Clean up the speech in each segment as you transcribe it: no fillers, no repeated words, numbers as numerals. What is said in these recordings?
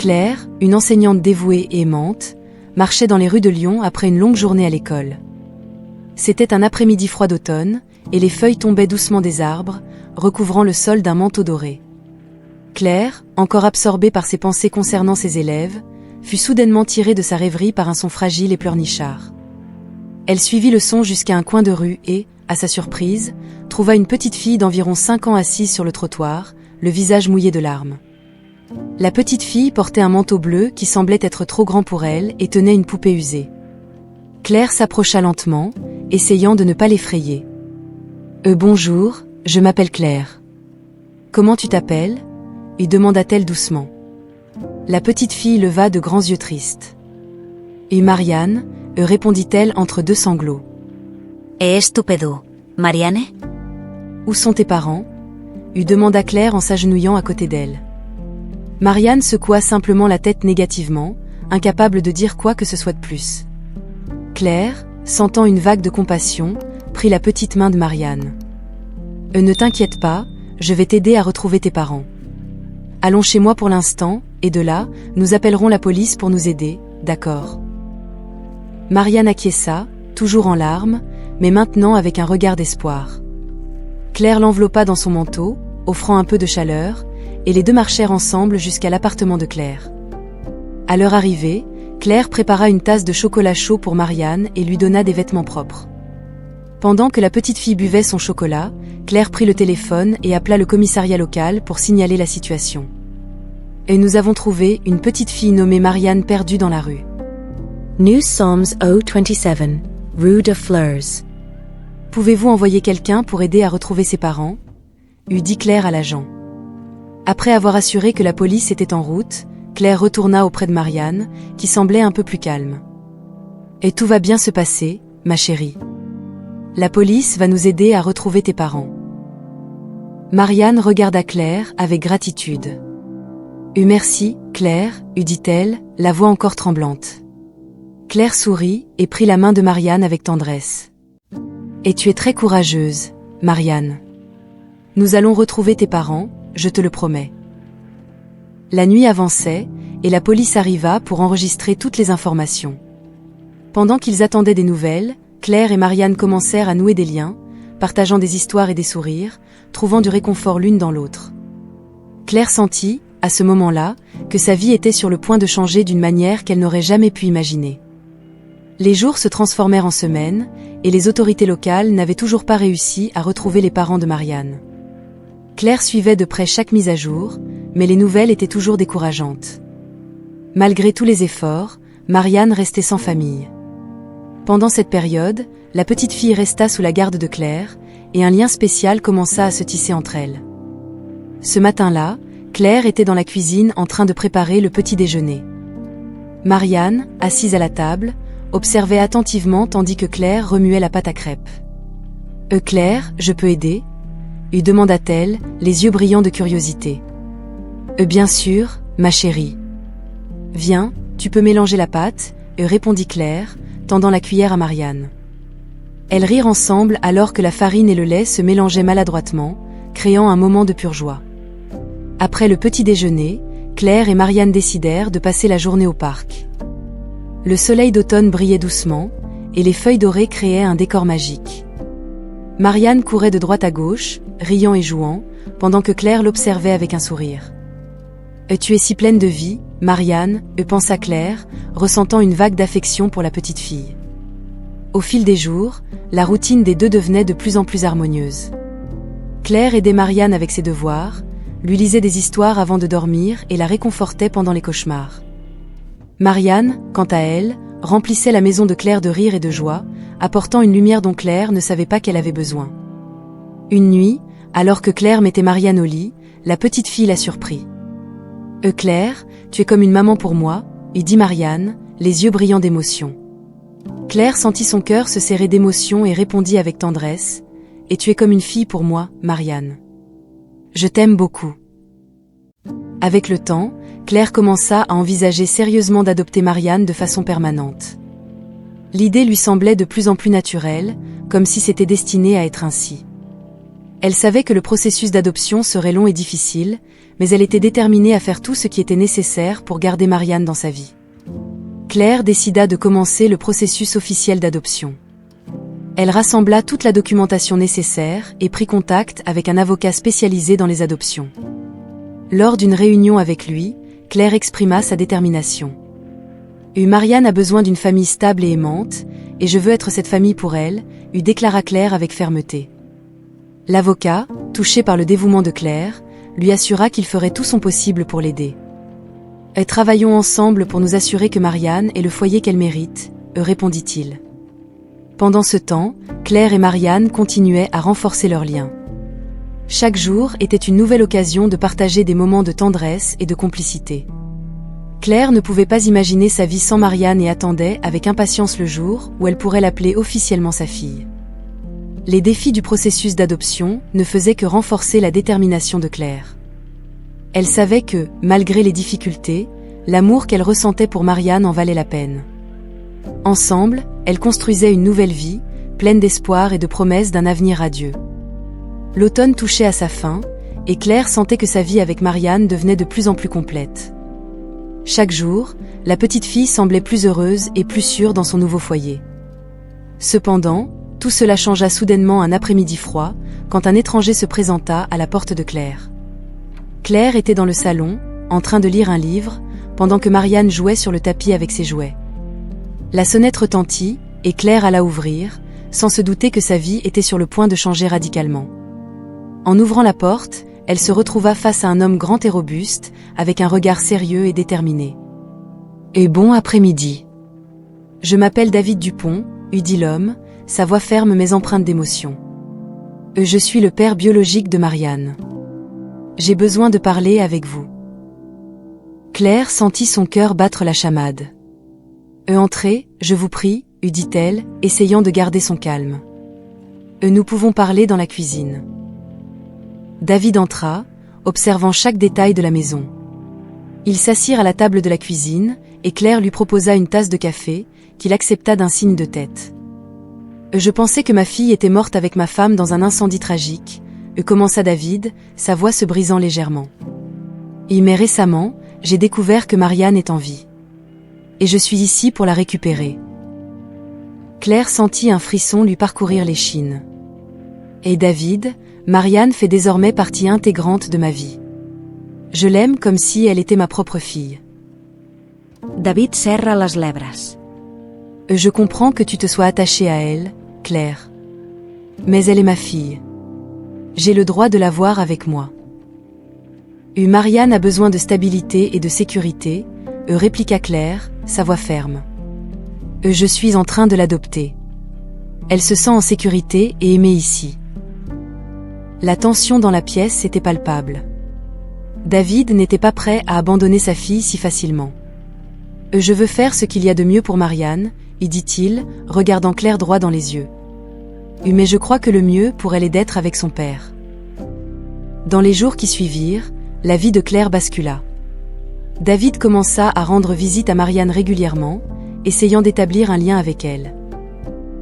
Claire, une enseignante dévouée et aimante, marchait dans les rues de Lyon après une longue journée à l'école. C'était un après-midi froid d'automne, et les feuilles tombaient doucement des arbres, recouvrant le sol d'un manteau doré. Claire, encore absorbée par ses pensées concernant ses élèves, fut soudainement tirée de sa rêverie par un son fragile et pleurnichard. Elle suivit le son jusqu'à un coin de rue et, à sa surprise, trouva une petite fille d'environ 5 ans assise sur le trottoir, le visage mouillé de larmes. La petite fille portait un manteau bleu qui semblait être trop grand pour elle et tenait une poupée usée. Claire s'approcha lentement, essayant de ne pas l'effrayer. « Bonjour, je m'appelle Claire. »« Comment tu t'appelles » lui demanda-t-elle doucement. La petite fille leva de grands yeux tristes. « Marianne » répondit-elle entre deux sanglots. « Estupendo. Marianne ?»« Où sont tes parents » lui demanda Claire en s'agenouillant à côté d'elle. Marianne secoua simplement la tête négativement, incapable de dire quoi que ce soit de plus. Claire, sentant une vague de compassion, prit la petite main de Marianne. « Ne t'inquiète pas, je vais t'aider à retrouver tes parents. Allons chez moi pour l'instant, et de là, nous appellerons la police pour nous aider, d'accord ?» Marianne acquiesça, toujours en larmes, mais maintenant avec un regard d'espoir. Claire l'enveloppa dans son manteau, offrant un peu de chaleur, et les deux marchèrent ensemble jusqu'à l'appartement de Claire. À leur arrivée, Claire prépara une tasse de chocolat chaud pour Marianne et lui donna des vêtements propres. Pendant que la petite fille buvait son chocolat, Claire prit le téléphone et appela le commissariat local pour signaler la situation. Et nous avons trouvé une petite fille nommée Marianne perdue dans la rue. New Psalms 027, Rue de Fleurs. Pouvez-vous envoyer quelqu'un pour aider à retrouver ses parents ? Eut dit Claire à l'agent. Après avoir assuré que la police était en route, Claire retourna auprès de Marianne, qui semblait un peu plus calme. « Et tout va bien se passer, ma chérie. La police va nous aider à retrouver tes parents. » Marianne regarda Claire avec gratitude. « Merci, Claire, » dit-elle, la voix encore tremblante. Claire sourit et prit la main de Marianne avec tendresse. « Et tu es très courageuse, Marianne. Nous allons retrouver tes parents, je te le promets. » La nuit avançait, et la police arriva pour enregistrer toutes les informations. Pendant qu'ils attendaient des nouvelles, Claire et Marianne commencèrent à nouer des liens, partageant des histoires et des sourires, trouvant du réconfort l'une dans l'autre. Claire sentit, à ce moment-là, que sa vie était sur le point de changer d'une manière qu'elle n'aurait jamais pu imaginer. Les jours se transformèrent en semaines, et les autorités locales n'avaient toujours pas réussi à retrouver les parents de Marianne. Claire suivait de près chaque mise à jour, mais les nouvelles étaient toujours décourageantes. Malgré tous les efforts, Marianne restait sans famille. Pendant cette période, la petite fille resta sous la garde de Claire, et un lien spécial commença à se tisser entre elles. Ce matin-là, Claire était dans la cuisine en train de préparer le petit déjeuner. Marianne, assise à la table, observait attentivement tandis que Claire remuait la pâte à crêpes. « Claire, je peux aider ?» lui demanda-t-elle, les yeux brillants de curiosité. « Bien sûr, ma chérie. »« Viens, tu peux mélanger la pâte » répondit Claire, tendant la cuillère à Marianne. Elles rirent ensemble alors que la farine et le lait se mélangeaient maladroitement, créant un moment de pure joie. Après le petit déjeuner, Claire et Marianne décidèrent de passer la journée au parc. Le soleil d'automne brillait doucement, et les feuilles dorées créaient un décor magique. Marianne courait de droite à gauche, riant et jouant, pendant que Claire l'observait avec un sourire. « Tu es si pleine de vie, Marianne » pensa Claire, ressentant une vague d'affection pour la petite fille. Au fil des jours, la routine des deux devenait de plus en plus harmonieuse. Claire aidait Marianne avec ses devoirs, lui lisait des histoires avant de dormir et la réconfortait pendant les cauchemars. Marianne, quant à elle, remplissait la maison de Claire de rire et de joie, apportant une lumière dont Claire ne savait pas qu'elle avait besoin. Une nuit, alors que Claire mettait Marianne au lit, la petite fille la surprit. « Claire, tu es comme une maman pour moi » dit Marianne, les yeux brillants d'émotion. Claire sentit son cœur se serrer d'émotion et répondit avec tendresse « Et tu es comme une fille pour moi, Marianne. Je t'aime beaucoup. » Avec le temps, Claire commença à envisager sérieusement d'adopter Marianne de façon permanente. L'idée lui semblait de plus en plus naturelle, comme si c'était destiné à être ainsi. Elle savait que le processus d'adoption serait long et difficile, mais elle était déterminée à faire tout ce qui était nécessaire pour garder Marianne dans sa vie. Claire décida de commencer le processus officiel d'adoption. Elle rassembla toute la documentation nécessaire et prit contact avec un avocat spécialisé dans les adoptions. Lors d'une réunion avec lui, Claire exprima sa détermination. Marianne a besoin d'une famille stable et aimante, et je veux être cette famille pour elle, déclara Claire avec fermeté. L'avocat, touché par le dévouement de Claire, lui assura qu'il ferait tout son possible pour l'aider. Travaillons ensemble pour nous assurer que Marianne ait le foyer qu'elle mérite, répondit-il. Pendant ce temps, Claire et Marianne continuaient à renforcer leur lien. Chaque jour était une nouvelle occasion de partager des moments de tendresse et de complicité. Claire ne pouvait pas imaginer sa vie sans Marianne et attendait avec impatience le jour où elle pourrait l'appeler officiellement sa fille. Les défis du processus d'adoption ne faisaient que renforcer la détermination de Claire. Elle savait que, malgré les difficultés, l'amour qu'elle ressentait pour Marianne en valait la peine. Ensemble, elles construisaient une nouvelle vie, pleine d'espoir et de promesses d'un avenir radieux. L'automne touchait à sa fin, et Claire sentait que sa vie avec Marianne devenait de plus en plus complète. Chaque jour, la petite fille semblait plus heureuse et plus sûre dans son nouveau foyer. Cependant, tout cela changea soudainement un après-midi froid, quand un étranger se présenta à la porte de Claire. Claire était dans le salon, en train de lire un livre, pendant que Marianne jouait sur le tapis avec ses jouets. La sonnette retentit, et Claire alla ouvrir, sans se douter que sa vie était sur le point de changer radicalement. En ouvrant la porte, elle se retrouva face à un homme grand et robuste, avec un regard sérieux et déterminé. « Et bon après-midi. Je m'appelle David Dupont, dit l'homme, sa voix ferme mais empreinte d'émotion. Je suis le père biologique de Marianne. J'ai besoin de parler avec vous. » Claire sentit son cœur battre la chamade. « Entrez, je vous prie, dit-elle, essayant de garder son calme. Nous pouvons parler dans la cuisine. » David entra, observant chaque détail de la maison. Ils s'assirent à la table de la cuisine, et Claire lui proposa une tasse de café, qu'il accepta d'un signe de tête. « Je pensais que ma fille était morte avec ma femme dans un incendie tragique, commença David, sa voix se brisant légèrement. Mais récemment, j'ai découvert que Marianne est en vie. Et je suis ici pour la récupérer. » Claire sentit un frisson lui parcourir l'échine. « Et David, Marianne fait désormais partie intégrante de ma vie. Je l'aime comme si elle était ma propre fille. » David serra les lèvres. « Je comprends que tu te sois attachée à elle, Claire. Mais elle est ma fille. J'ai le droit de la voir avec moi. » Marianne a besoin de stabilité et de sécurité, répliqua Claire, sa voix ferme. Je suis en train de l'adopter. Elle se sent en sécurité et aimée ici. La tension dans la pièce était palpable. David n'était pas prêt à abandonner sa fille si facilement. Je veux faire ce qu'il y a de mieux pour Marianne, dit-il, regardant Claire droit dans les yeux. Mais je crois que le mieux pour elle est d'être avec son père. Dans les jours qui suivirent, la vie de Claire bascula. David commença à rendre visite à Marianne régulièrement, essayant d'établir un lien avec elle.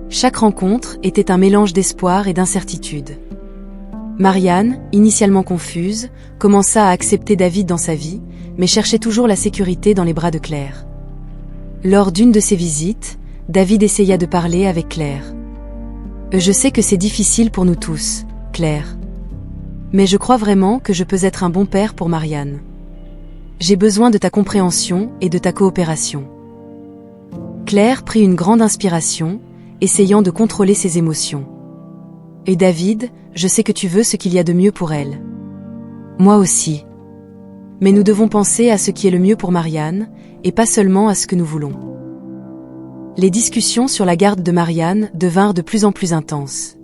Chaque rencontre était un mélange d'espoir et d'incertitude. Marianne, initialement confuse, commença à accepter David dans sa vie, mais cherchait toujours la sécurité dans les bras de Claire. Lors d'une de ses visites, David essaya de parler avec Claire. « Je sais que c'est difficile pour nous tous, Claire. Mais je crois vraiment que je peux être un bon père pour Marianne. J'ai besoin de ta compréhension et de ta coopération. » Claire prit une grande inspiration, essayant de contrôler ses émotions. « Et David, je sais que tu veux ce qu'il y a de mieux pour elle. Moi aussi. Mais nous devons penser à ce qui est le mieux pour Marianne, et pas seulement à ce que nous voulons. » Les discussions sur la garde de Marianne devinrent de plus en plus intenses.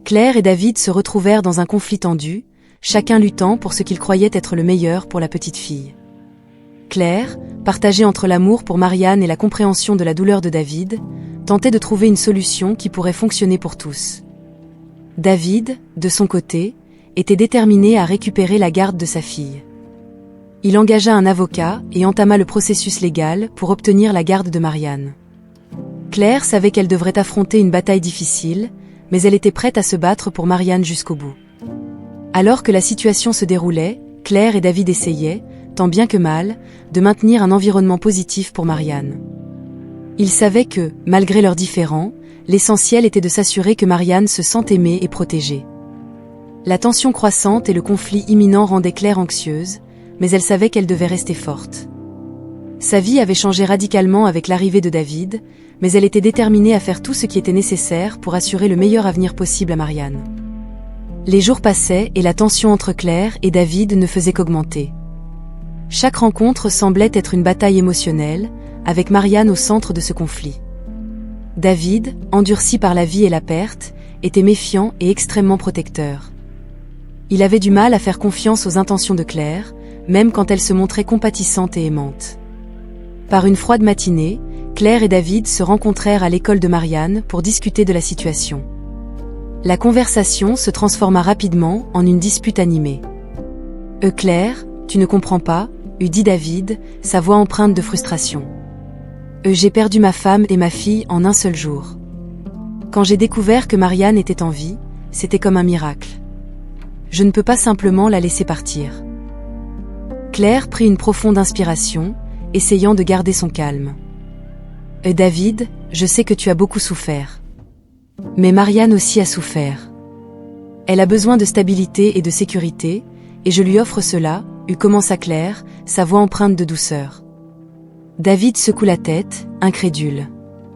Claire et David se retrouvèrent dans un conflit tendu, chacun luttant pour ce qu'il croyait être le meilleur pour la petite fille. Claire, partagée entre l'amour pour Marianne et la compréhension de la douleur de David, tentait de trouver une solution qui pourrait fonctionner pour tous. David, de son côté, était déterminé à récupérer la garde de sa fille. Il engagea un avocat et entama le processus légal pour obtenir la garde de Marianne. Claire savait qu'elle devrait affronter une bataille difficile, mais elle était prête à se battre pour Marianne jusqu'au bout. Alors que la situation se déroulait, Claire et David essayaient, tant bien que mal, de maintenir un environnement positif pour Marianne. Ils savaient que, malgré leurs différends, l'essentiel était de s'assurer que Marianne se sente aimée et protégée. La tension croissante et le conflit imminent rendaient Claire anxieuse, mais elle savait qu'elle devait rester forte. Sa vie avait changé radicalement avec l'arrivée de David, mais elle était déterminée à faire tout ce qui était nécessaire pour assurer le meilleur avenir possible à Marianne. Les jours passaient et la tension entre Claire et David ne faisait qu'augmenter. Chaque rencontre semblait être une bataille émotionnelle, avec Marianne au centre de ce conflit. David, endurci par la vie et la perte, était méfiant et extrêmement protecteur. Il avait du mal à faire confiance aux intentions de Claire, même quand elle se montrait compatissante et aimante. Par une froide matinée, Claire et David se rencontrèrent à l'école de Marianne pour discuter de la situation. La conversation se transforma rapidement en une dispute animée. « Claire, tu ne comprends pas » eut dit David, sa voix empreinte de frustration. « J'ai perdu ma femme et ma fille en un seul jour. Quand j'ai découvert que Marianne était en vie, c'était comme un miracle. Je ne peux pas simplement la laisser partir. » Claire prit une profonde inspiration, essayant de garder son calme. « David, je sais que tu as beaucoup souffert. Mais Marianne aussi a souffert. Elle a besoin de stabilité et de sécurité, et je lui offre cela, » commença Claire, sa voix empreinte de douceur. David secoua la tête, incrédule.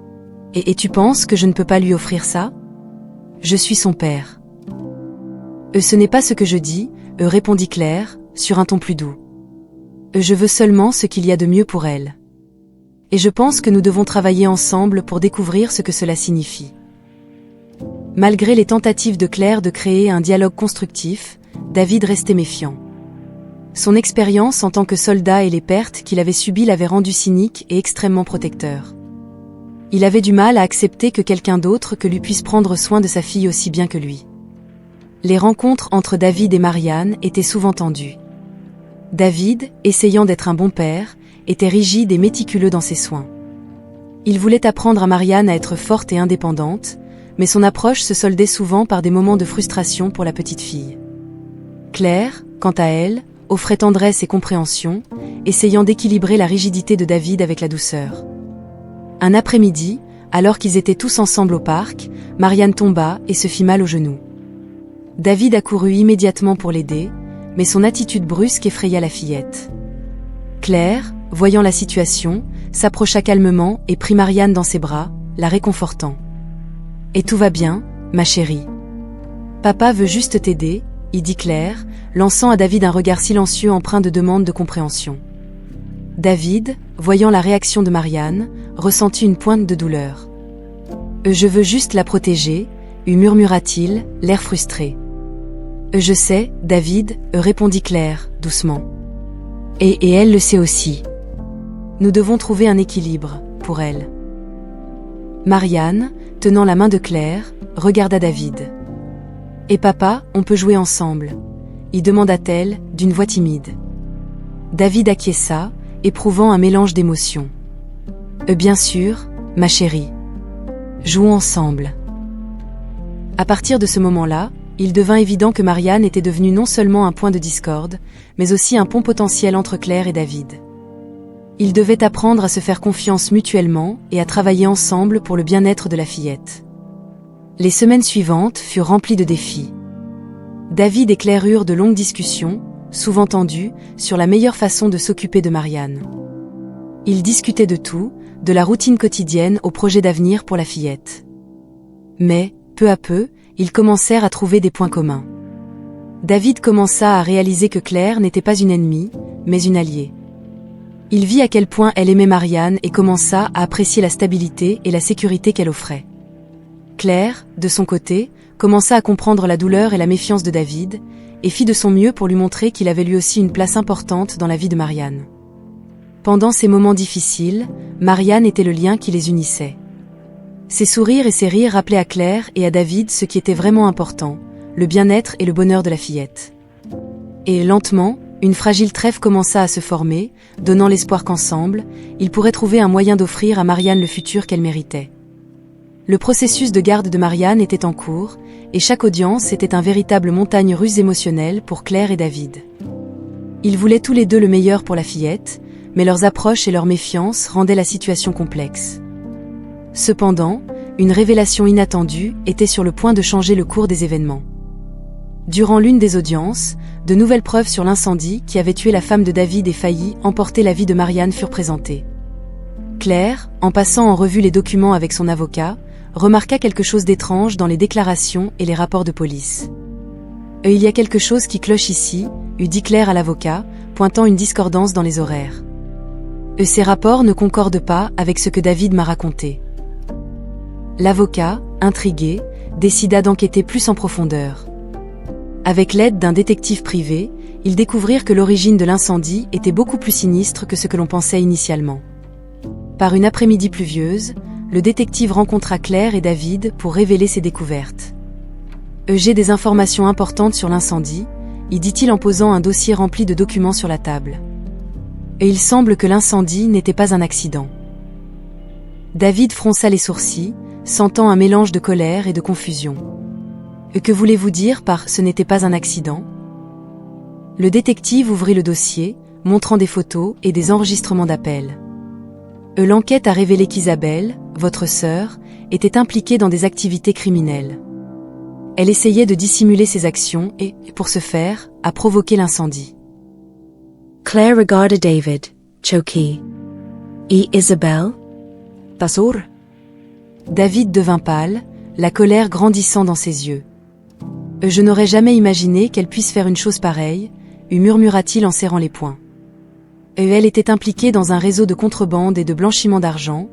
« Et tu penses que je ne peux pas lui offrir ça ? Je suis son père. » « Ce n'est pas ce que je dis, répondit Claire, sur un ton plus doux. « Je veux seulement ce qu'il y a de mieux pour elle. Et je pense que nous devons travailler ensemble pour découvrir ce que cela signifie. » Malgré les tentatives de Claire de créer un dialogue constructif, David restait méfiant. Son expérience en tant que soldat et les pertes qu'il avait subies l'avaient rendu cynique et extrêmement protecteur. Il avait du mal à accepter que quelqu'un d'autre que lui puisse prendre soin de sa fille aussi bien que lui. Les rencontres entre David et Marianne étaient souvent tendues. David, essayant d'être un bon père, était rigide et méticuleux dans ses soins. Il voulait apprendre à Marianne à être forte et indépendante, mais son approche se soldait souvent par des moments de frustration pour la petite fille. Claire, quant à elle, offrait tendresse et compréhension, essayant d'équilibrer la rigidité de David avec la douceur. Un après-midi, alors qu'ils étaient tous ensemble au parc, Marianne tomba et se fit mal au genou. David accourut immédiatement pour l'aider, mais son attitude brusque effraya la fillette. Claire, voyant la situation, s'approcha calmement et prit Marianne dans ses bras, la réconfortant. « Et tout va bien, ma chérie. Papa veut juste t'aider, » y dit Claire, lançant à David un regard silencieux empreint de demande de compréhension. David, voyant la réaction de Marianne, ressentit une pointe de douleur. « Je veux juste la protéger, » murmura-t-il, l'air frustré. « Je sais, David, répondit Claire, doucement. Et elle le sait aussi. Nous devons trouver un équilibre, pour elle. » Marianne, tenant la main de Claire, regarda David. « Et papa, on peut jouer ensemble ?» y demanda-t-elle, d'une voix timide. David acquiesça, éprouvant un mélange d'émotions. « Bien sûr, ma chérie. Jouons ensemble. » À partir de ce moment-là, il devint évident que Marianne était devenue non seulement un point de discorde, mais aussi un pont potentiel entre Claire et David. Ils devaient apprendre à se faire confiance mutuellement et à travailler ensemble pour le bien-être de la fillette. Les semaines suivantes furent remplies de défis. David et Claire eurent de longues discussions, souvent tendues, sur la meilleure façon de s'occuper de Marianne. Ils discutaient de tout, de la routine quotidienne au projet d'avenir pour la fillette. Mais, peu à peu, ils commencèrent à trouver des points communs. David commença à réaliser que Claire n'était pas une ennemie, mais une alliée. Il vit à quel point elle aimait Marianne et commença à apprécier la stabilité et la sécurité qu'elle offrait. Claire, de son côté, commença à comprendre la douleur et la méfiance de David, et fit de son mieux pour lui montrer qu'il avait lui aussi une place importante dans la vie de Marianne. Pendant ces moments difficiles, Marianne était le lien qui les unissait. Ses sourires et ses rires rappelaient à Claire et à David ce qui était vraiment important, le bien-être et le bonheur de la fillette. Et lentement, une fragile trêve commença à se former, donnant l'espoir qu'ensemble, ils pourraient trouver un moyen d'offrir à Marianne le futur qu'elle méritait. Le processus de garde de Marianne était en cours, et chaque audience était un véritable montagne russe émotionnelle pour Claire et David. Ils voulaient tous les deux le meilleur pour la fillette, mais leurs approches et leur méfiance rendaient la situation complexe. Cependant, une révélation inattendue était sur le point de changer le cours des événements. Durant l'une des audiences, de nouvelles preuves sur l'incendie qui avait tué la femme de David et failli emporter la vie de Marianne furent présentées. Claire, en passant en revue les documents avec son avocat, remarqua quelque chose d'étrange dans les déclarations et les rapports de police. « Il y a quelque chose qui cloche ici », eut dit Claire à l'avocat, pointant une discordance dans les horaires. « Ces rapports ne concordent pas avec ce que David m'a raconté. » L'avocat, intrigué, décida d'enquêter plus en profondeur. Avec l'aide d'un détective privé, ils découvrirent que l'origine de l'incendie était beaucoup plus sinistre que ce que l'on pensait initialement. Par une après-midi pluvieuse, le détective rencontra Claire et David pour révéler ses découvertes. « J'ai des informations importantes sur l'incendie », y dit-il en posant un dossier rempli de documents sur la table. « Et il semble que l'incendie n'était pas un accident. » David fronça les sourcils, sentant un mélange de colère et de confusion. « Que voulez-vous dire par « ce n'était pas un accident » ?» Le détective ouvrit le dossier, montrant des photos et des enregistrements d'appels. L'enquête a révélé qu'Isabelle, votre sœur, était impliquée dans des activités criminelles. Elle essayait de dissimuler ses actions et, pour ce faire, a provoqué l'incendie. Claire regarded David, choquée. Et Isabelle? Tasur. David devint pâle, la colère grandissant dans ses yeux. « Je n'aurais jamais imaginé qu'elle puisse faire une chose pareille », murmura-t-il en serrant les poings. « Elle était impliquée dans un réseau de contrebande et de blanchiment d'argent »,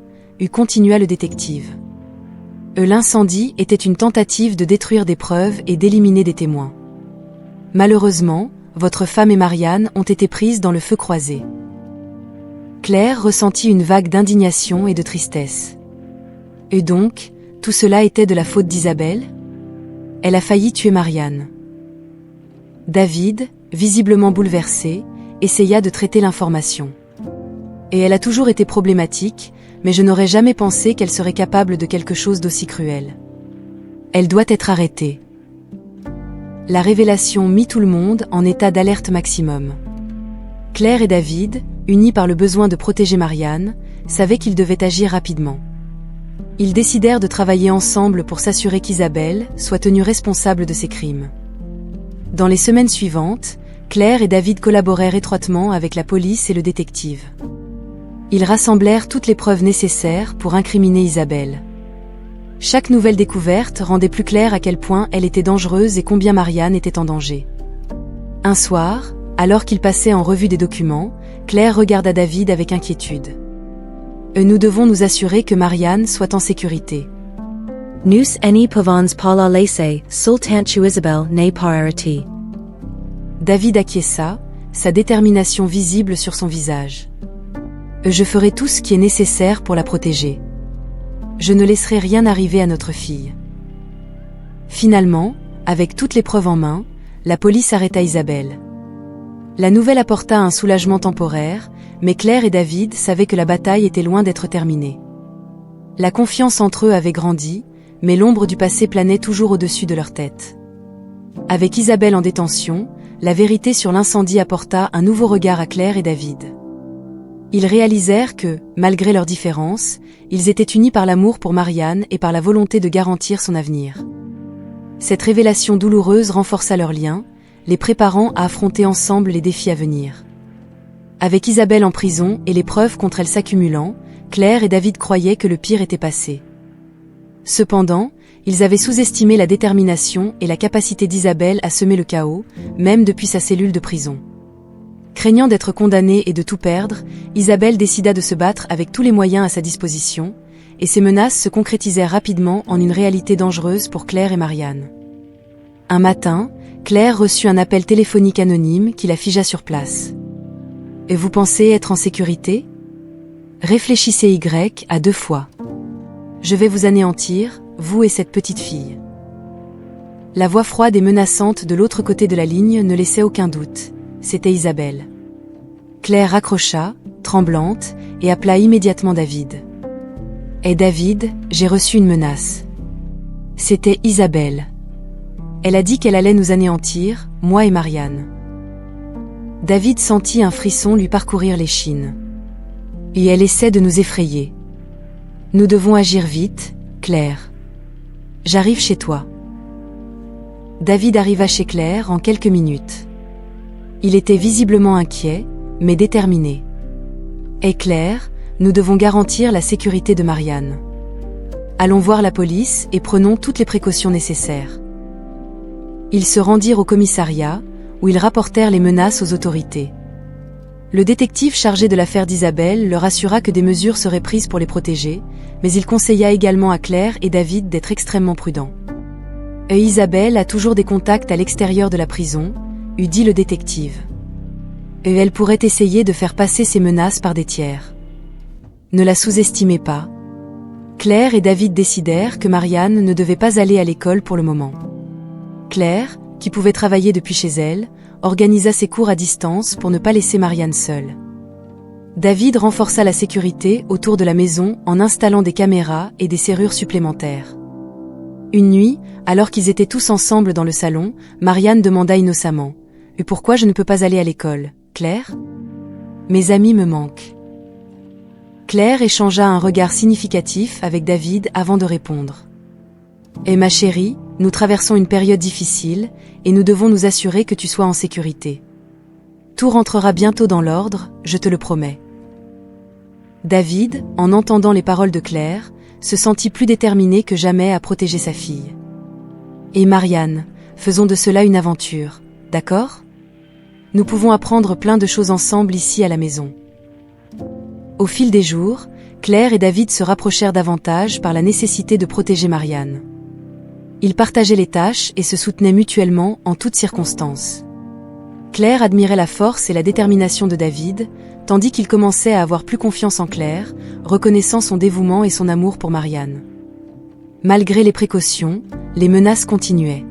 continua le détective. « L'incendie était une tentative de détruire des preuves et d'éliminer des témoins. Malheureusement, votre femme et Marianne ont été prises dans le feu croisé. » Claire ressentit une vague d'indignation et de tristesse. Et donc, tout cela était de la faute d'Isabelle? Elle a failli tuer Marianne. David, visiblement bouleversé, essaya de traiter l'information. Et elle a toujours été problématique, mais je n'aurais jamais pensé qu'elle serait capable de quelque chose d'aussi cruel. Elle doit être arrêtée. La révélation mit tout le monde en état d'alerte maximum. Claire et David, unis par le besoin de protéger Marianne, savaient qu'ils devaient agir rapidement. Ils décidèrent de travailler ensemble pour s'assurer qu'Isabelle soit tenue responsable de ses crimes. Dans les semaines suivantes, Claire et David collaborèrent étroitement avec la police et le détective. Ils rassemblèrent toutes les preuves nécessaires pour incriminer Isabelle. Chaque nouvelle découverte rendait plus clair à quel point elle était dangereuse et combien Marianne était en danger. Un soir, alors qu'ils passaient en revue des documents, Claire regarda David avec inquiétude. « Nous devons nous assurer que Marianne soit en sécurité. » Nous eni povans parla laisser soltantu Isabelle ne priority. David acquiesça, sa détermination visible sur son visage. « Je ferai tout ce qui est nécessaire pour la protéger. Je ne laisserai rien arriver à notre fille. » Finalement, avec toutes les preuves en main, la police arrêta Isabelle. La nouvelle apporta un soulagement temporaire, mais Claire et David savaient que la bataille était loin d'être terminée. La confiance entre eux avait grandi, mais l'ombre du passé planait toujours au-dessus de leur tête. Avec Isabelle en détention, la vérité sur l'incendie apporta un nouveau regard à Claire et David. Ils réalisèrent que, malgré leurs différences, ils étaient unis par l'amour pour Marianne et par la volonté de garantir son avenir. Cette révélation douloureuse renforça leur lien, les préparant à affronter ensemble les défis à venir. Avec Isabelle en prison et les preuves contre elle s'accumulant, Claire et David croyaient que le pire était passé. Cependant, ils avaient sous-estimé la détermination et la capacité d'Isabelle à semer le chaos, même depuis sa cellule de prison. Craignant d'être condamnée et de tout perdre, Isabelle décida de se battre avec tous les moyens à sa disposition, et ces menaces se concrétisèrent rapidement en une réalité dangereuse pour Claire et Marianne. Un matin, Claire reçut un appel téléphonique anonyme qui la figea sur place. « Et vous pensez être en sécurité ? Réfléchissez Y à 2 fois. Je vais vous anéantir, vous et cette petite fille. » La voix froide et menaçante de l'autre côté de la ligne ne laissait aucun doute. C'était Isabelle. Claire raccrocha, tremblante, et appela immédiatement David. Et David, j'ai reçu une menace. C'était Isabelle. Elle a dit qu'elle allait nous anéantir, moi et Marianne. David sentit un frisson lui parcourir l'échine. Et elle essaie de nous effrayer. Nous devons agir vite, Claire. J'arrive chez toi. David arriva chez Claire en quelques minutes. Il était visiblement inquiet, mais déterminé. Et Claire, nous devons garantir la sécurité de Marianne. Allons voir la police et prenons toutes les précautions nécessaires. Ils se rendirent au commissariat, où ils rapportèrent les menaces aux autorités. Le détective chargé de l'affaire d'Isabelle leur assura que des mesures seraient prises pour les protéger, mais il conseilla également à Claire et David d'être extrêmement prudents. Et Isabelle a toujours des contacts à l'extérieur de la prison, eût dit le détective. Et elle pourrait essayer de faire passer ces menaces par des tiers. Ne la sous-estimez pas. Claire et David décidèrent que Marianne ne devait pas aller à l'école pour le moment. Claire, qui pouvait travailler depuis chez elle, organisa ses cours à distance pour ne pas laisser Marianne seule. David renforça la sécurité autour de la maison en installant des caméras et des serrures supplémentaires. Une nuit, alors qu'ils étaient tous ensemble dans le salon, Marianne demanda innocemment « Et pourquoi je ne peux pas aller à l'école, Claire ? Mes amis me manquent. » Claire échangea un regard significatif avec David avant de répondre. « Et ma chérie, nous traversons une période difficile et nous devons nous assurer que tu sois en sécurité. Tout rentrera bientôt dans l'ordre, je te le promets. » David, en entendant les paroles de Claire, se sentit plus déterminé que jamais à protéger sa fille. « Et Marianne, faisons de cela une aventure, d'accord ? Nous pouvons apprendre plein de choses ensemble ici à la maison. » Au fil des jours, Claire et David se rapprochèrent davantage par la nécessité de protéger Marianne. Ils partageaient les tâches et se soutenaient mutuellement en toutes circonstances. Claire admirait la force et la détermination de David, tandis qu'il commençait à avoir plus confiance en Claire, reconnaissant son dévouement et son amour pour Marianne. Malgré les précautions, les menaces continuaient.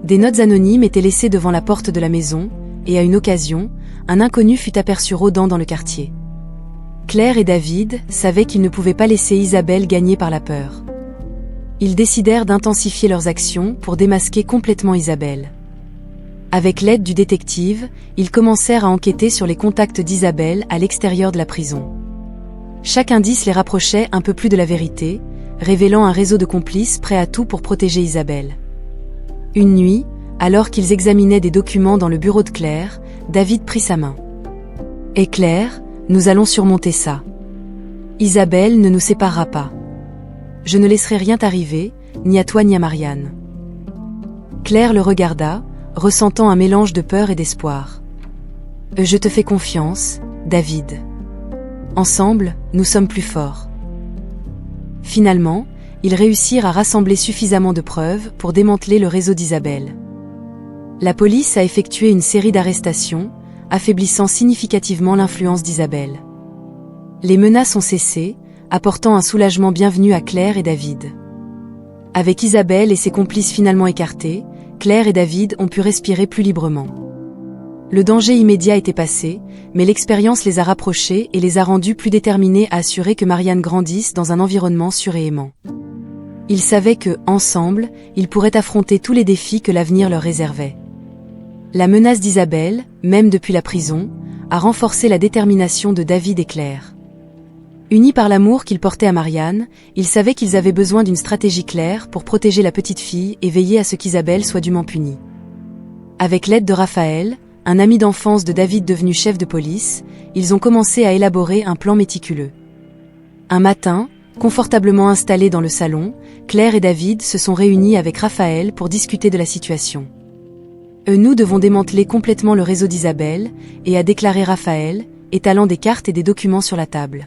Des notes anonymes étaient laissées devant la porte de la maison, et à une occasion, un inconnu fut aperçu rôdant dans le quartier. Claire et David savaient qu'ils ne pouvaient pas laisser Isabelle gagner par la peur. Ils décidèrent d'intensifier leurs actions pour démasquer complètement Isabelle. Avec l'aide du détective, ils commencèrent à enquêter sur les contacts d'Isabelle à l'extérieur de la prison. Chaque indice les rapprochait un peu plus de la vérité, révélant un réseau de complices prêts à tout pour protéger Isabelle. Une nuit, alors qu'ils examinaient des documents dans le bureau de Claire, David prit sa main. « Et Claire, nous allons surmonter ça. Isabelle ne nous séparera pas. Je ne laisserai rien t'arriver, ni à toi ni à Marianne. » Claire le regarda, ressentant un mélange de peur et d'espoir. « Je te fais confiance, David. Ensemble, nous sommes plus forts. » Finalement, ils réussirent à rassembler suffisamment de preuves pour démanteler le réseau d'Isabelle. La police a effectué une série d'arrestations, affaiblissant significativement l'influence d'Isabelle. Les menaces ont cessé, apportant un soulagement bienvenu à Claire et David. Avec Isabelle et ses complices finalement écartés, Claire et David ont pu respirer plus librement. Le danger immédiat était passé, mais l'expérience les a rapprochés et les a rendus plus déterminés à assurer que Marianne grandisse dans un environnement sûr et aimant. Ils savaient que, ensemble, ils pourraient affronter tous les défis que l'avenir leur réservait. La menace d'Isabelle, même depuis la prison, a renforcé la détermination de David et Claire. Unis par l'amour qu'ils portaient à Marianne, ils savaient qu'ils avaient besoin d'une stratégie claire pour protéger la petite fille et veiller à ce qu'Isabelle soit dûment punie. Avec l'aide de Raphaël, un ami d'enfance de David devenu chef de police, ils ont commencé à élaborer un plan méticuleux. Un matin, confortablement installés dans le salon, Claire et David se sont réunis avec Raphaël pour discuter de la situation. Nous devons démanteler complètement le réseau d'Isabelle, et a déclaré Raphaël, étalant des cartes et des documents sur la table.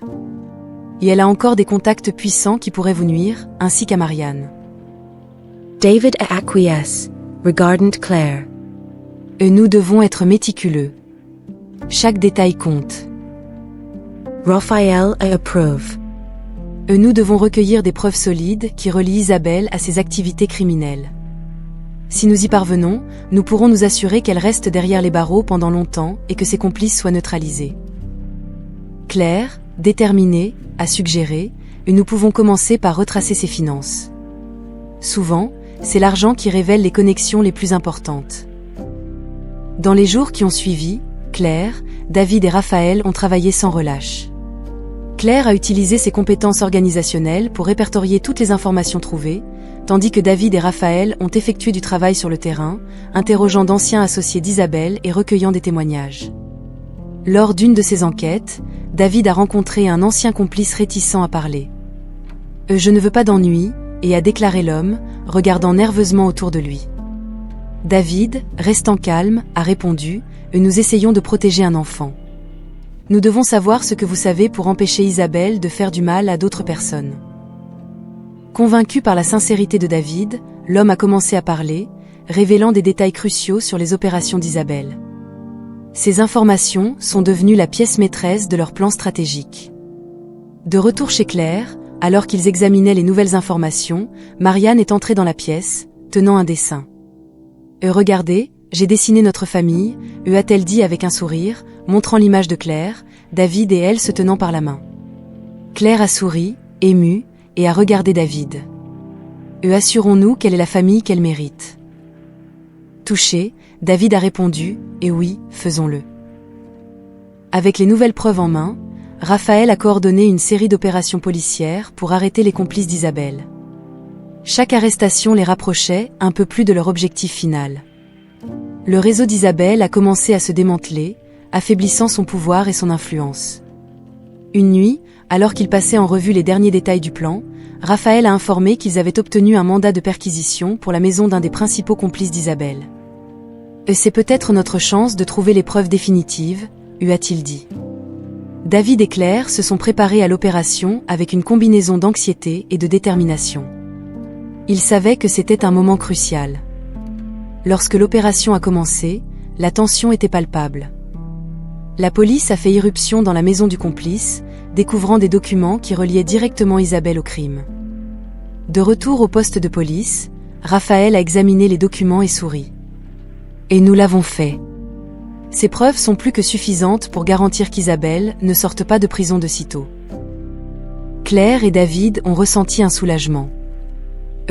Et elle a encore des contacts puissants qui pourraient vous nuire, ainsi qu'à Marianne. David acquiesce, regardant Claire. Nous devons être méticuleux. Chaque détail compte. Raphaël approve. Nous devons recueillir des preuves solides qui relient Isabelle à ses activités criminelles. Si nous y parvenons, nous pourrons nous assurer qu'elle reste derrière les barreaux pendant longtemps et que ses complices soient neutralisés. Claire, déterminée, a suggéré, et nous pouvons commencer par retracer ses finances. Souvent, c'est l'argent qui révèle les connexions les plus importantes. Dans les jours qui ont suivi, Claire, David et Raphaël ont travaillé sans relâche. Claire a utilisé ses compétences organisationnelles pour répertorier toutes les informations trouvées, tandis que David et Raphaël ont effectué du travail sur le terrain, interrogeant d'anciens associés d'Isabelle et recueillant des témoignages. Lors d'une de ces enquêtes, David a rencontré un ancien complice réticent à parler. « Je ne veux pas d'ennui », et a déclaré l'homme, regardant nerveusement autour de lui. David, restant calme, a répondu « Nous essayons de protéger un enfant. Nous devons savoir ce que vous savez pour empêcher Isabelle de faire du mal à d'autres personnes. » Convaincu par la sincérité de David, l'homme a commencé à parler, révélant des détails cruciaux sur les opérations d'Isabelle. Ces informations sont devenues la pièce maîtresse de leur plan stratégique. De retour chez Claire, alors qu'ils examinaient les nouvelles informations, Marianne est entrée dans la pièce, tenant un dessin. « Regardez, j'ai dessiné notre famille », a-t-elle dit avec un sourire, montrant l'image de Claire, David et elle se tenant par la main. Claire a souri, émue, et a regardé David. « Assurons-nous qu'elle est la famille qu'elle mérite. » Touché, David a répondu « Et oui, faisons-le. » Avec les nouvelles preuves en main, Raphaël a coordonné une série d'opérations policières pour arrêter les complices d'Isabelle. Chaque arrestation les rapprochait un peu plus de leur objectif final. Le réseau d'Isabelle a commencé à se démanteler, affaiblissant son pouvoir et son influence. Une nuit, alors qu'ils passaient en revue les derniers détails du plan, Raphaël a informé qu'ils avaient obtenu un mandat de perquisition pour la maison d'un des principaux complices d'Isabelle. « C'est peut-être notre chance de trouver les preuves définitives », a-t-il dit. David et Claire se sont préparés à l'opération avec une combinaison d'anxiété et de détermination. Ils savaient que c'était un moment crucial. Lorsque l'opération a commencé, la tension était palpable. La police a fait irruption dans la maison du complice, découvrant des documents qui reliaient directement Isabelle au crime. De retour au poste de police, Raphaël a examiné les documents et sourit. « Et nous l'avons fait. Ces preuves sont plus que suffisantes pour garantir qu'Isabelle ne sorte pas de prison de sitôt. » Claire et David ont ressenti un soulagement.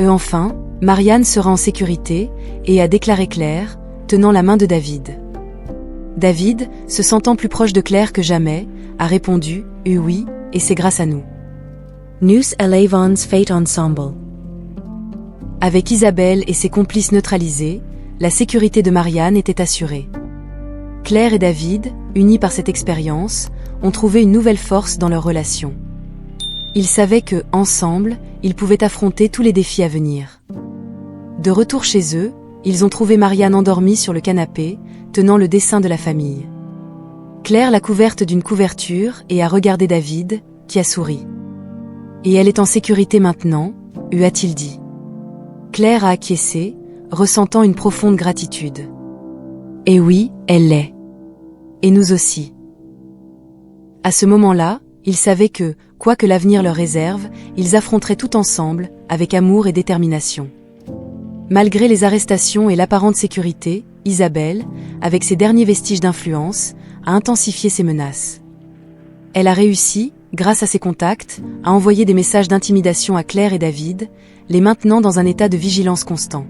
Enfin, Marianne sera en sécurité, et a déclaré Claire, tenant la main de David. David, se sentant plus proche de Claire que jamais, a répondu « Oui, et c'est grâce à nous. » Nous élevons fait ensemble. Avec Isabelle et ses complices neutralisés, la sécurité de Marianne était assurée. Claire et David, unis par cette expérience, ont trouvé une nouvelle force dans leur relation. Ils savaient que, ensemble, ils pouvaient affronter tous les défis à venir. De retour chez eux, ils ont trouvé Marianne endormie sur le canapé, tenant le dessin de la famille. Claire l'a couverte d'une couverture et a regardé David, qui a souri. « Et elle est en sécurité maintenant », a-t-il dit. Claire a acquiescé, ressentant une profonde gratitude. « Et oui, elle l'est. Et nous aussi. » À ce moment-là, ils savaient que, quoi que l'avenir leur réserve, ils affronteraient tout ensemble, avec amour et détermination. Malgré les arrestations et l'apparente sécurité, Isabelle, avec ses derniers vestiges d'influence, a intensifié ses menaces. Elle a réussi, grâce à ses contacts, à envoyer des messages d'intimidation à Claire et David, les maintenant dans un état de vigilance constant.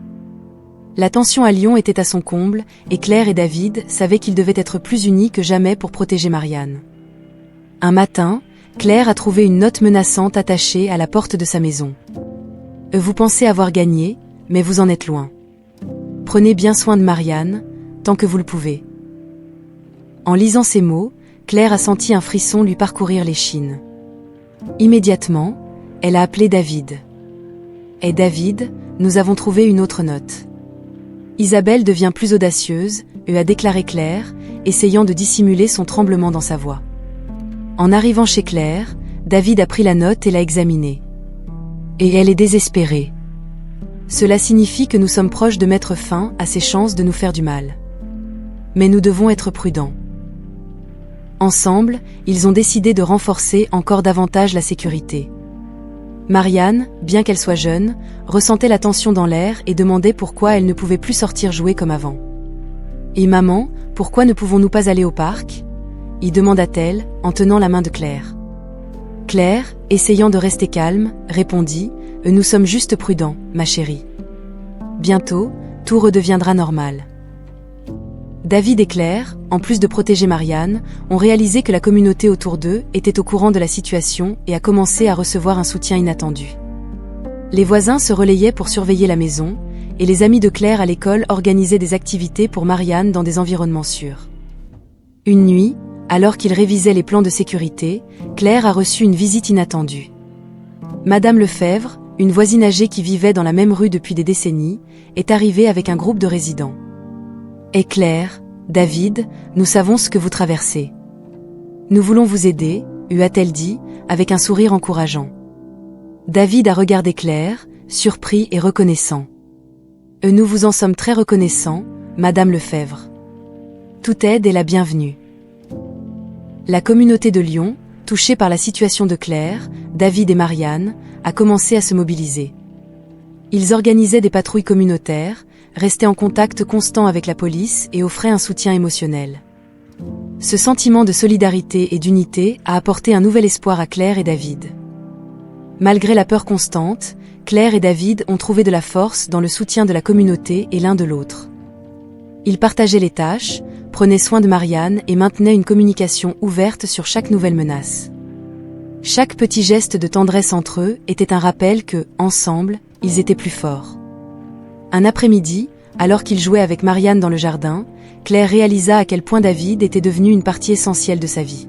La tension à Lyon était à son comble, et Claire et David savaient qu'ils devaient être plus unis que jamais pour protéger Marianne. Un matin, Claire a trouvé une note menaçante attachée à la porte de sa maison. « Vous pensez avoir gagné, mais vous en êtes loin. Prenez bien soin de Marianne, tant que vous le pouvez. » En lisant ces mots, Claire a senti un frisson lui parcourir l'échine. Immédiatement, elle a appelé David. « Et David, nous avons trouvé une autre note. » Isabelle devient plus audacieuse, a déclaré Claire, essayant de dissimuler son tremblement dans sa voix. En arrivant chez Claire, David a pris la note et l'a examinée. Et elle est désespérée. Cela signifie que nous sommes proches de mettre fin à ses chances de nous faire du mal. Mais nous devons être prudents. Ensemble, ils ont décidé de renforcer encore davantage la sécurité. Marianne, bien qu'elle soit jeune, ressentait la tension dans l'air et demandait pourquoi elle ne pouvait plus sortir jouer comme avant. « Et maman, pourquoi ne pouvons-nous pas aller au parc ?» y demanda-t-elle, en tenant la main de Claire. « Claire, essayant de rester calme, répondit « Nous sommes juste prudents, ma chérie. Bientôt, tout redeviendra normal. » David et Claire, en plus de protéger Marianne, ont réalisé que la communauté autour d'eux était au courant de la situation et a commencé à recevoir un soutien inattendu. Les voisins se relayaient pour surveiller la maison, et les amis de Claire à l'école organisaient des activités pour Marianne dans des environnements sûrs. Une nuit, alors qu'ils révisaient les plans de sécurité, Claire a reçu une visite inattendue. Madame Lefebvre, une voisine âgée qui vivait dans la même rue depuis des décennies, est arrivée avec un groupe de résidents. « Et Claire, David, nous savons ce que vous traversez. Nous voulons vous aider, » a-t-elle dit, avec un sourire encourageant. David a regardé Claire, surpris et reconnaissant. « Nous vous en sommes très reconnaissants, Madame Lefebvre. Toute aide est la bienvenue. » La communauté de Lyon, touchée par la situation de Claire, David et Marianne, a commencé à se mobiliser. Ils organisaient des patrouilles communautaires, restaient en contact constant avec la police et offraient un soutien émotionnel. Ce sentiment de solidarité et d'unité a apporté un nouvel espoir à Claire et David. Malgré la peur constante, Claire et David ont trouvé de la force dans le soutien de la communauté et l'un de l'autre. Ils partageaient les tâches, prenaient soin de Marianne et maintenaient une communication ouverte sur chaque nouvelle menace. Chaque petit geste de tendresse entre eux était un rappel que, ensemble, ils étaient plus forts. Un après-midi, alors qu'ils jouaient avec Marianne dans le jardin, Claire réalisa à quel point David était devenu une partie essentielle de sa vie.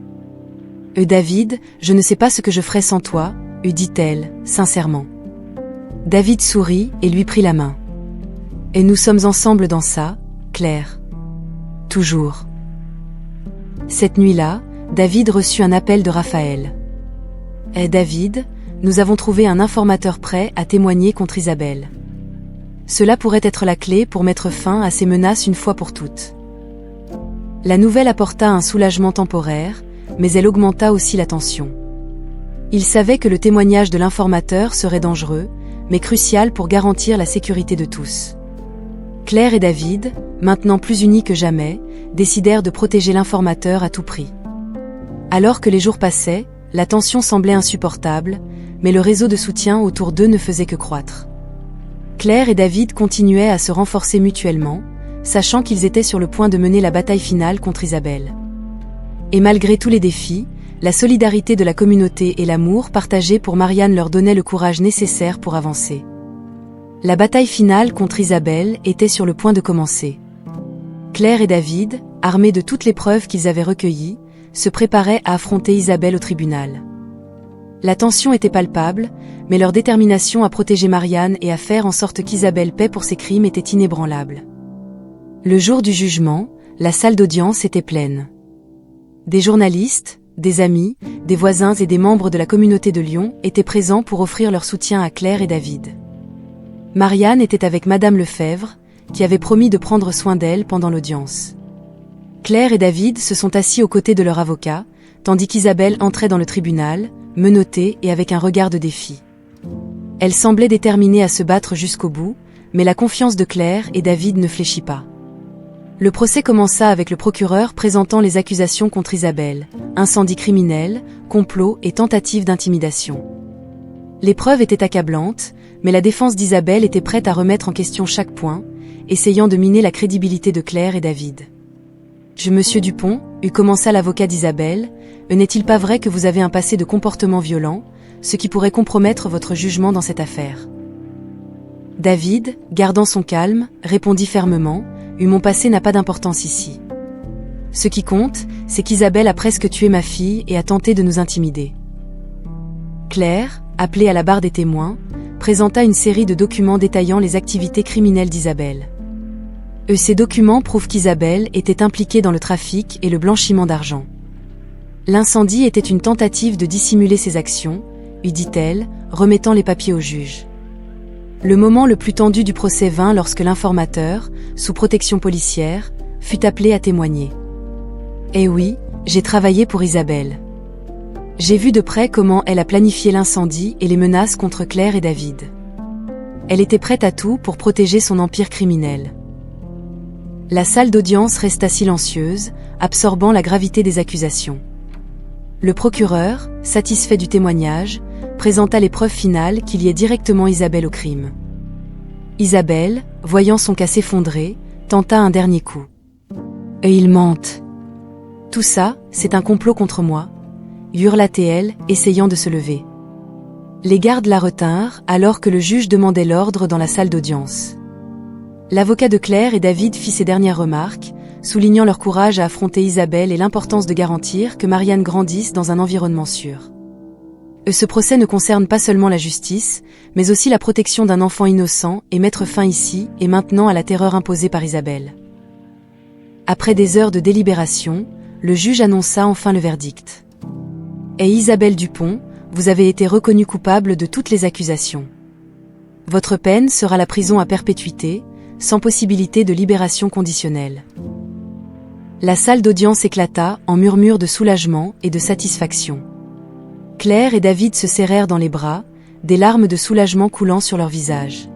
« David, je ne sais pas ce que je ferais sans toi », dit-elle, sincèrement. David sourit et lui prit la main. « Et nous sommes ensemble dans ça, Claire. Toujours. » Cette nuit-là, David reçut un appel de Raphaël. « David, nous avons trouvé un informateur prêt à témoigner contre Isabelle. Cela pourrait être la clé pour mettre fin à ces menaces une fois pour toutes. » La nouvelle apporta un soulagement temporaire, mais elle augmenta aussi la tension. Il savait que le témoignage de l'informateur serait dangereux, mais crucial pour garantir la sécurité de tous. Claire et David, maintenant plus unis que jamais, décidèrent de protéger l'informateur à tout prix. Alors que les jours passaient, la tension semblait insupportable, mais le réseau de soutien autour d'eux ne faisait que croître. Claire et David continuaient à se renforcer mutuellement, sachant qu'ils étaient sur le point de mener la bataille finale contre Isabelle. Et malgré tous les défis, la solidarité de la communauté et l'amour partagé pour Marianne leur donnaient le courage nécessaire pour avancer. La bataille finale contre Isabelle était sur le point de commencer. Claire et David, armés de toutes les preuves qu'ils avaient recueillies, se préparaient à affronter Isabelle au tribunal. La tension était palpable, mais leur détermination à protéger Marianne et à faire en sorte qu'Isabelle paie pour ses crimes était inébranlable. Le jour du jugement, la salle d'audience était pleine. Des journalistes, des amis, des voisins et des membres de la communauté de Lyon étaient présents pour offrir leur soutien à Claire et David. Marianne était avec Madame Lefebvre, qui avait promis de prendre soin d'elle pendant l'audience. Claire et David se sont assis aux côtés de leur avocat, tandis qu'Isabelle entrait dans le tribunal, menottée et avec un regard de défi. Elle semblait déterminée à se battre jusqu'au bout, mais la confiance de Claire et David ne fléchit pas. Le procès commença avec le procureur présentant les accusations contre Isabelle, incendie criminel, complot et tentative d'intimidation. Les preuves étaient accablantes, mais la défense d'Isabelle était prête à remettre en question chaque point, essayant de miner la crédibilité de Claire et David. « Monsieur Dupont, commença l'avocat d'Isabelle, n'est-il pas vrai que vous avez un passé de comportement violent, ce qui pourrait compromettre votre jugement dans cette affaire ?» David, gardant son calme, répondit fermement, « Mon passé n'a pas d'importance ici. Ce qui compte, c'est qu'Isabelle a presque tué ma fille et a tenté de nous intimider. » Claire, appelée à la barre des témoins, présenta une série de documents détaillant les activités criminelles d'Isabelle. Ces documents prouvent qu'Isabelle était impliquée dans le trafic et le blanchiment d'argent. L'incendie était une tentative de dissimuler ses actions, dit-elle, remettant les papiers au juge. Le moment le plus tendu du procès vint lorsque l'informateur, sous protection policière, fut appelé à témoigner. « Eh oui, j'ai travaillé pour Isabelle. J'ai vu de près comment elle a planifié l'incendie et les menaces contre Claire et David. Elle était prête à tout pour protéger son empire criminel. » La salle d'audience resta silencieuse, absorbant la gravité des accusations. Le procureur, satisfait du témoignage, présenta les preuves finales qui liaient directement Isabelle au crime. Isabelle, voyant son cas s'effondrer, tenta un dernier coup. « Et ils mentent. Tout ça, c'est un complot contre moi », hurla-t-elle, essayant de se lever. Les gardes la retinrent alors que le juge demandait l'ordre dans la salle d'audience. L'avocat de Claire et David fit ses dernières remarques, soulignant leur courage à affronter Isabelle et l'importance de garantir que Marianne grandisse dans un environnement sûr. Ce procès ne concerne pas seulement la justice, mais aussi la protection d'un enfant innocent et mettre fin ici et maintenant à la terreur imposée par Isabelle. Après des heures de délibération, le juge annonça enfin le verdict. « Et Isabelle Dupont, vous avez été reconnue coupable de toutes les accusations. Votre peine sera la prison à perpétuité, sans possibilité de libération conditionnelle. » La salle d'audience éclata en murmures de soulagement et de satisfaction. Claire et David se serrèrent dans les bras, des larmes de soulagement coulant sur leurs visages.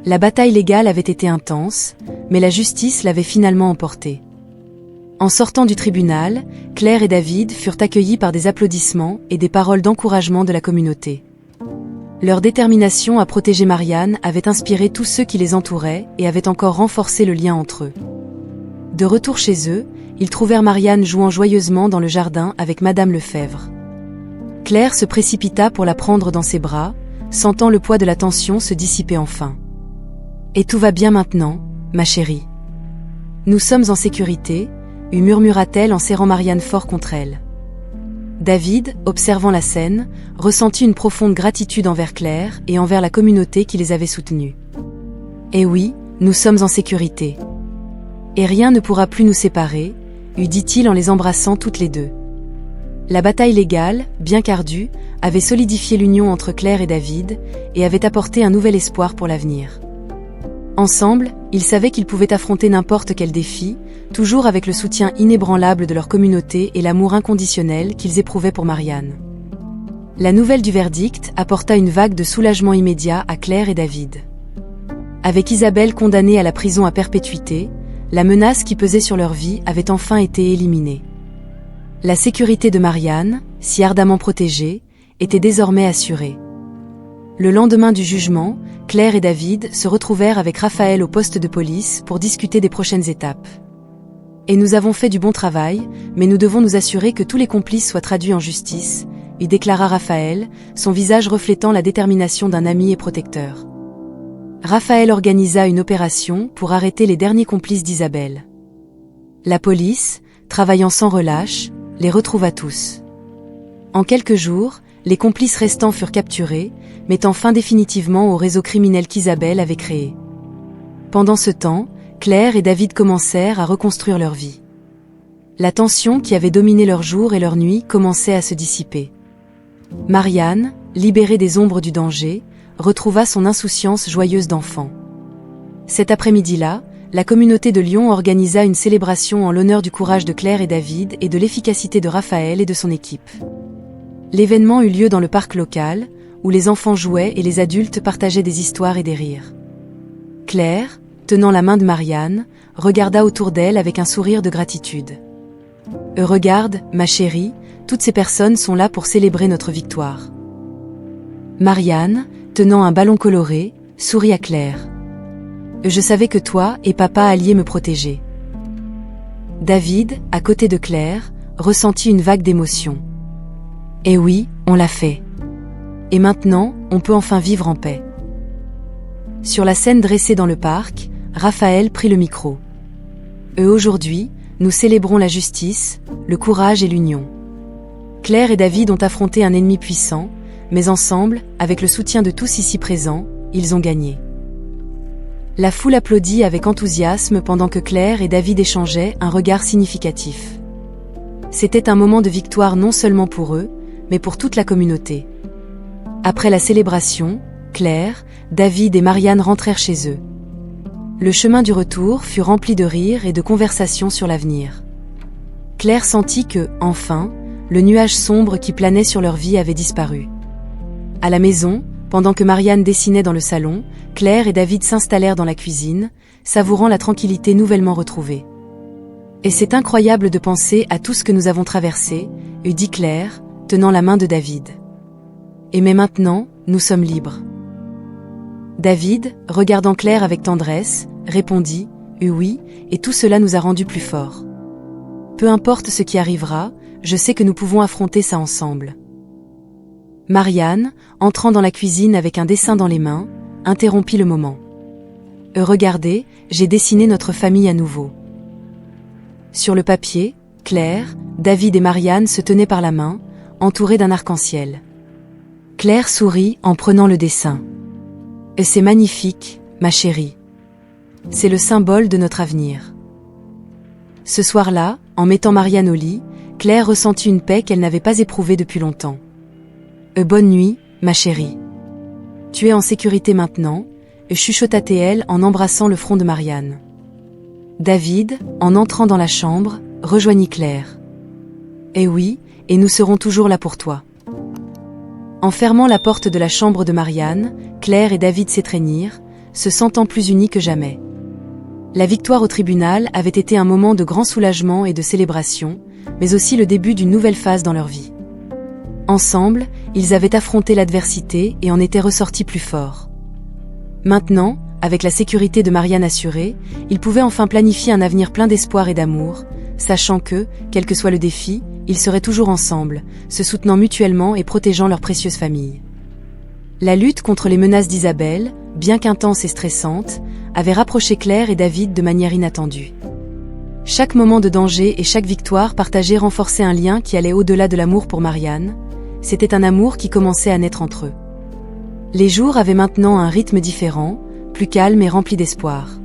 La bataille légale avait été intense, mais la justice l'avait finalement emportée. En sortant du tribunal, Claire et David furent accueillis par des applaudissements et des paroles d'encouragement de la communauté. Leur détermination à protéger Marianne avait inspiré tous ceux qui les entouraient et avait encore renforcé le lien entre eux. De retour chez eux, ils trouvèrent Marianne jouant joyeusement dans le jardin avec Madame Lefebvre. Claire se précipita pour la prendre dans ses bras, sentant le poids de la tension se dissiper enfin. « Et tout va bien maintenant, ma chérie. Nous sommes en sécurité », murmura-t-elle en serrant Marianne fort contre elle. David, observant la scène, ressentit une profonde gratitude envers Claire et envers la communauté qui les avait soutenus. « Eh oui, nous sommes en sécurité. Et rien ne pourra plus nous séparer », dit-il en les embrassant toutes les deux. La bataille légale, bien qu'ardue, avait solidifié l'union entre Claire et David et avait apporté un nouvel espoir pour l'avenir. Ensemble, ils savaient qu'ils pouvaient affronter n'importe quel défi, toujours avec le soutien inébranlable de leur communauté et l'amour inconditionnel qu'ils éprouvaient pour Marianne. La nouvelle du verdict apporta une vague de soulagement immédiat à Claire et David. Avec Isabelle condamnée à la prison à perpétuité, la menace qui pesait sur leur vie avait enfin été éliminée. La sécurité de Marianne, si ardemment protégée, était désormais assurée. Le lendemain du jugement, Claire et David se retrouvèrent avec Raphaël au poste de police pour discuter des prochaines étapes. « Et nous avons fait du bon travail, mais nous devons nous assurer que tous les complices soient traduits en justice », déclara Raphaël, son visage reflétant la détermination d'un ami et protecteur. Raphaël organisa une opération pour arrêter les derniers complices d'Isabelle. La police, travaillant sans relâche, les retrouva tous. En quelques jours, les complices restants furent capturés, mettant fin définitivement au réseau criminel qu'Isabelle avait créé. Pendant ce temps, Claire et David commencèrent à reconstruire leur vie. La tension qui avait dominé leurs jours et leurs nuits commençait à se dissiper. Marianne, libérée des ombres du danger, retrouva son insouciance joyeuse d'enfant. Cet après-midi-là, la communauté de Lyon organisa une célébration en l'honneur du courage de Claire et David et de l'efficacité de Raphaël et de son équipe. L'événement eut lieu dans le parc local, où les enfants jouaient et les adultes partageaient des histoires et des rires. Claire, tenant la main de Marianne, regarda autour d'elle avec un sourire de gratitude. « Regarde, ma chérie, toutes ces personnes sont là pour célébrer notre victoire. » Marianne, tenant un ballon coloré, sourit à Claire. « Je savais que toi et papa alliez me protéger. » David, à côté de Claire, ressentit une vague d'émotion. « Eh oui, on l'a fait. Et maintenant, on peut enfin vivre en paix. » Sur la scène dressée dans le parc, Raphaël prit le micro. « Aujourd'hui, nous célébrons la justice, le courage et l'union. Claire et David ont affronté un ennemi puissant, mais ensemble, avec le soutien de tous ici présents, ils ont gagné. » La foule applaudit avec enthousiasme pendant que Claire et David échangeaient un regard significatif. C'était un moment de victoire non seulement pour eux, mais pour toute la communauté. Après la célébration, Claire, David et Marianne rentrèrent chez eux. Le chemin du retour fut rempli de rires et de conversations sur l'avenir. Claire sentit que, enfin, le nuage sombre qui planait sur leur vie avait disparu. À la maison, pendant que Marianne dessinait dans le salon, Claire et David s'installèrent dans la cuisine, savourant la tranquillité nouvellement retrouvée. Et c'est incroyable de penser à tout ce que nous avons traversé, dit Claire, tenant la main de David. Et mais maintenant, nous sommes libres. David, regardant Claire avec tendresse, répondit, oui, et tout cela nous a rendus plus forts. Peu importe ce qui arrivera, je sais que nous pouvons affronter ça ensemble. Marianne, entrant dans la cuisine avec un dessin dans les mains, interrompit le moment. Regardez, j'ai dessiné notre famille à nouveau. Sur le papier, Claire, David et Marianne se tenaient par la main, entourés d'un arc-en-ciel. Claire sourit en prenant le dessin. C'est magnifique, ma chérie. C'est le symbole de notre avenir. Ce soir-là, en mettant Marianne au lit, Claire ressentit une paix qu'elle n'avait pas éprouvée depuis longtemps. Bonne nuit, ma chérie. Tu es en sécurité maintenant, chuchota-t-elle en embrassant le front de Marianne. David, en entrant dans la chambre, rejoignit Claire. Oui, et nous serons toujours là pour toi. En fermant la porte de la chambre de Marianne, Claire et David s'étreignirent, se sentant plus unis que jamais. La victoire au tribunal avait été un moment de grand soulagement et de célébration, mais aussi le début d'une nouvelle phase dans leur vie. Ensemble, ils avaient affronté l'adversité et en étaient ressortis plus forts. Maintenant, avec la sécurité de Marianne assurée, ils pouvaient enfin planifier un avenir plein d'espoir et d'amour, sachant que, quel que soit le défi, ils seraient toujours ensemble, se soutenant mutuellement et protégeant leur précieuse famille. La lutte contre les menaces d'Isabelle, bien qu'intense et stressante, avait rapproché Claire et David de manière inattendue. Chaque moment de danger et chaque victoire partagée renforçait un lien qui allait au-delà de l'amour pour Marianne. C'était un amour qui commençait à naître entre eux. Les jours avaient maintenant un rythme différent, plus calme et rempli d'espoir.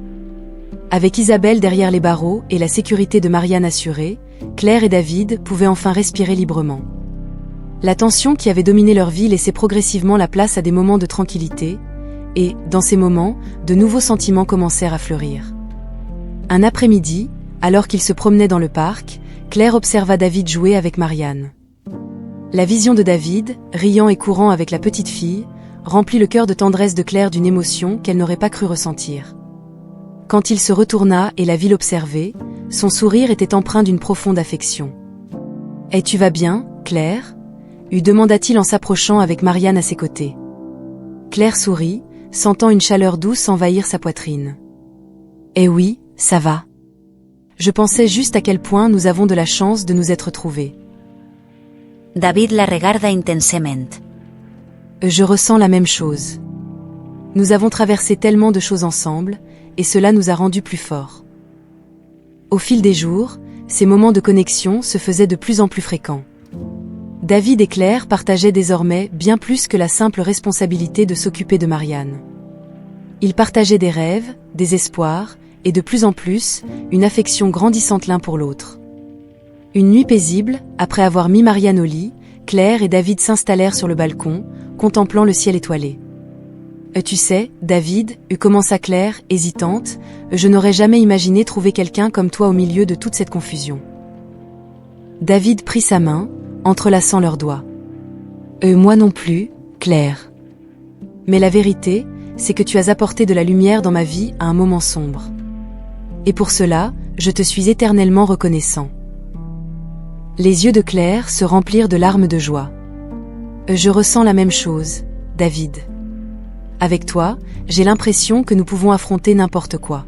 Avec Isabelle derrière les barreaux et la sécurité de Marianne assurée, Claire et David pouvaient enfin respirer librement. La tension qui avait dominé leur vie laissait progressivement la place à des moments de tranquillité, et, dans ces moments, de nouveaux sentiments commencèrent à fleurir. Un après-midi, alors qu'ils se promenaient dans le parc, Claire observa David jouer avec Marianne. La vision de David, riant et courant avec la petite fille, remplit le cœur de tendresse de Claire d'une émotion qu'elle n'aurait pas cru ressentir. Quand il se retourna et la vit l'observer, son sourire était empreint d'une profonde affection. « Tu vas bien, Claire ?» lui demanda-t-il en s'approchant avec Marianne à ses côtés. Claire sourit, sentant une chaleur douce envahir sa poitrine. « Oui, ça va. Je pensais juste à quel point nous avons de la chance de nous être trouvés. » David la regarda intensement. Je ressens la même chose. Nous avons traversé tellement de choses ensemble, et cela nous a rendus plus forts. Au fil des jours, ces moments de connexion se faisaient de plus en plus fréquents. David et Claire partageaient désormais bien plus que la simple responsabilité de s'occuper de Marianne. Ils partageaient des rêves, des espoirs, et de plus en plus, une affection grandissante l'un pour l'autre. Une nuit paisible, après avoir mis Marianne au lit, Claire et David s'installèrent sur le balcon, contemplant le ciel étoilé. « Tu sais, David, » commença Claire, hésitante, « je n'aurais jamais imaginé trouver quelqu'un comme toi au milieu de toute cette confusion. » David prit sa main, entrelaçant leurs doigts. « Moi non plus, Claire. Mais la vérité, c'est que tu as apporté de la lumière dans ma vie à un moment sombre. Et pour cela, je te suis éternellement reconnaissant. » Les yeux de Claire se remplirent de larmes de joie. « Je ressens la même chose, David. Avec toi, j'ai l'impression que nous pouvons affronter n'importe quoi. »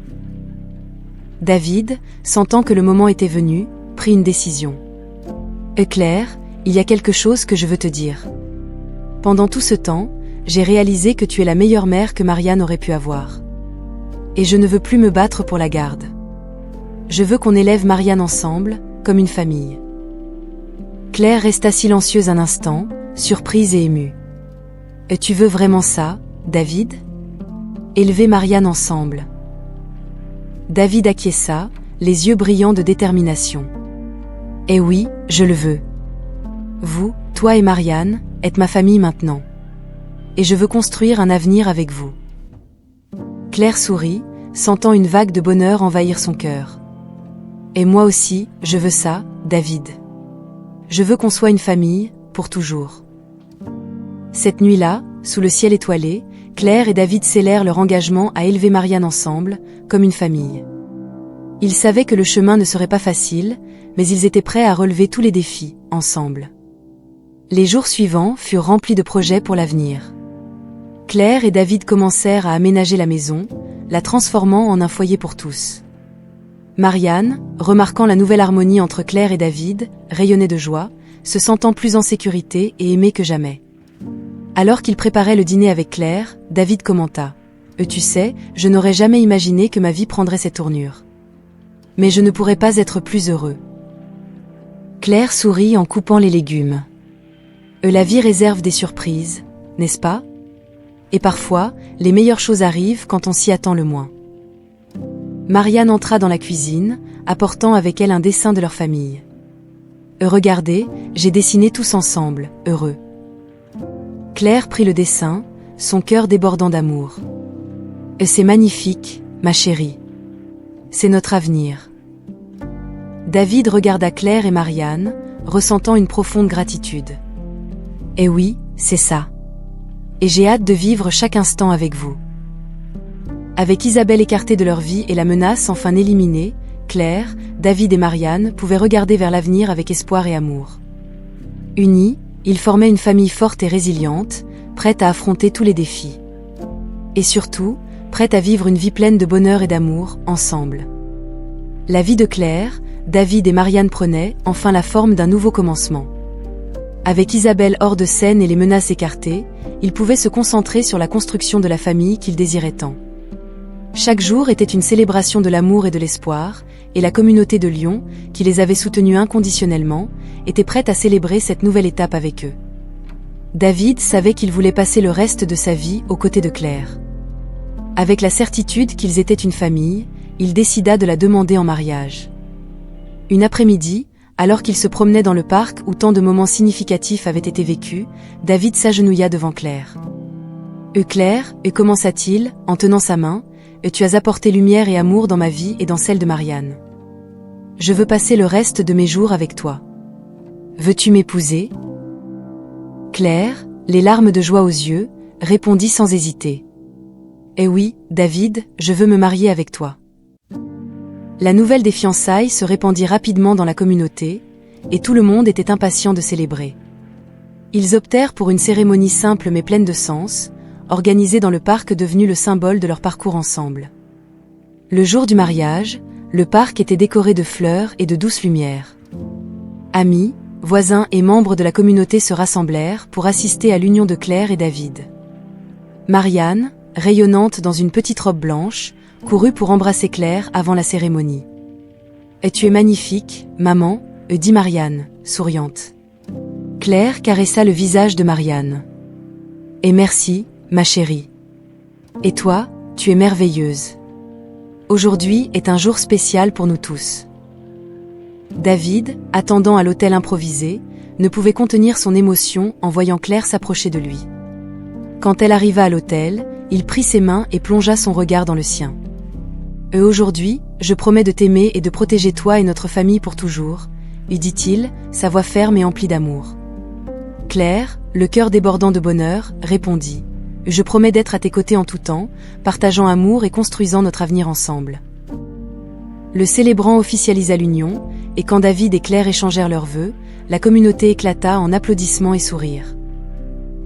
David, sentant que le moment était venu, prit une décision. « Claire, il y a quelque chose que je veux te dire. Pendant tout ce temps, j'ai réalisé que tu es la meilleure mère que Marianne aurait pu avoir. Et je ne veux plus me battre pour la garde. Je veux qu'on élève Marianne ensemble, comme une famille. » Claire resta silencieuse un instant, surprise et émue. « Tu veux vraiment ça, David ? Élever Marianne ensemble. » David acquiesça, les yeux brillants de détermination. « Oui, je le veux. Vous, toi et Marianne, êtes ma famille maintenant. Et je veux construire un avenir avec vous. » Claire sourit, sentant une vague de bonheur envahir son cœur. « Et moi aussi, je veux ça, David. Je veux qu'on soit une famille, pour toujours. » Cette nuit-là, sous le ciel étoilé, Claire et David scellèrent leur engagement à élever Marianne ensemble, comme une famille. Ils savaient que le chemin ne serait pas facile, mais ils étaient prêts à relever tous les défis, ensemble. Les jours suivants furent remplis de projets pour l'avenir. Claire et David commencèrent à aménager la maison, la transformant en un foyer pour tous. Marianne, remarquant la nouvelle harmonie entre Claire et David, rayonnait de joie, se sentant plus en sécurité et aimée que jamais. Alors qu'il préparait le dîner avec Claire, David commenta « Tu sais, je n'aurais jamais imaginé que ma vie prendrait cette tournure. Mais je ne pourrais pas être plus heureux. » Claire sourit en coupant les légumes. « La vie réserve des surprises, n'est-ce pas ? Et parfois, les meilleures choses arrivent quand on s'y attend le moins. » Marianne entra dans la cuisine, apportant avec elle un dessin de leur famille. « Regardez, j'ai dessiné tous ensemble, heureux. » Claire prit le dessin, son cœur débordant d'amour. « C'est magnifique, ma chérie. C'est notre avenir. » David regarda Claire et Marianne, ressentant une profonde gratitude. « Eh oui, c'est ça. Et j'ai hâte de vivre chaque instant avec vous. » Avec Isabelle écartée de leur vie et la menace enfin éliminée, Claire, David et Marianne pouvaient regarder vers l'avenir avec espoir et amour. Unis, ils formaient une famille forte et résiliente, prête à affronter tous les défis. Et surtout, prête à vivre une vie pleine de bonheur et d'amour, ensemble. La vie de Claire, David et Marianne prenait enfin la forme d'un nouveau commencement. Avec Isabelle hors de scène et les menaces écartées, ils pouvaient se concentrer sur la construction de la famille qu'ils désiraient tant. Chaque jour était une célébration de l'amour et de l'espoir, et la communauté de Lyon, qui les avait soutenus inconditionnellement, était prête à célébrer cette nouvelle étape avec eux. David savait qu'il voulait passer le reste de sa vie aux côtés de Claire. Avec la certitude qu'ils étaient une famille, il décida de la demander en mariage. Une après-midi, alors qu'il se promenait dans le parc où tant de moments significatifs avaient été vécus, David s'agenouilla devant Claire. « Claire, commença-t-il, en tenant sa main, tu as apporté lumière et amour dans ma vie et dans celle de Marianne. Je veux passer le reste de mes jours avec toi. Veux-tu m'épouser ?» Claire, les larmes de joie aux yeux, répondit sans hésiter. « Eh oui, David, je veux me marier avec toi. » La nouvelle des fiançailles se répandit rapidement dans la communauté, et tout le monde était impatient de célébrer. Ils optèrent pour une cérémonie simple mais pleine de sens, organisée dans le parc devenu le symbole de leur parcours ensemble. Le jour du mariage, le parc était décoré de fleurs et de douces lumières. Amis, voisins et membres de la communauté se rassemblèrent pour assister à l'union de Claire et David. Marianne, rayonnante dans une petite robe blanche, courut pour embrasser Claire avant la cérémonie. « Et tu es magnifique, maman » dit Marianne, souriante. Claire caressa le visage de Marianne. « Et merci, ma chérie. Et toi, tu es merveilleuse. Aujourd'hui est un jour spécial pour nous tous. » David, attendant à l'hôtel improvisé, ne pouvait contenir son émotion en voyant Claire s'approcher de lui. Quand elle arriva à l'hôtel, il prit ses mains et plongea son regard dans le sien. « Aujourd'hui, je promets de t'aimer et de protéger toi et notre famille pour toujours, » lui dit-il, sa voix ferme et emplie d'amour. Claire, le cœur débordant de bonheur, répondit « Je promets d'être à tes côtés en tout temps, partageant amour et construisant notre avenir ensemble. » Le célébrant officialisa l'union, et quand David et Claire échangèrent leurs vœux, la communauté éclata en applaudissements et sourires.